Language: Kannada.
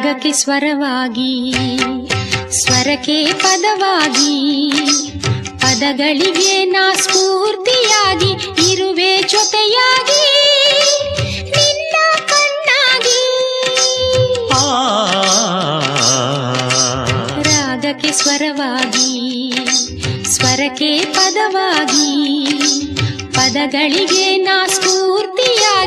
ರಾಗಕ್ಕೆ ಸ್ವರವಾಗಿ, ಸ್ವರಕ್ಕೆ ಪದವಾಗಿ, ಪದಗಳಿಗೆ ನಾ ಸ್ಫೂರ್ತಿಯಾಗಿ ಇರುವೆ ಜೊತೆಯಾಗಿ ನಿನ್ನ ಕಣ್ಣಾಗಿ. ರಾಗಕ್ಕೆ ಸ್ವರವಾಗಿ, ಸ್ವರಕ್ಕೆ ಪದವಾಗಿ, ಪದಗಳಿಗೆ ನಾ ಸ್ಫೂರ್ತಿಯಾಗಿ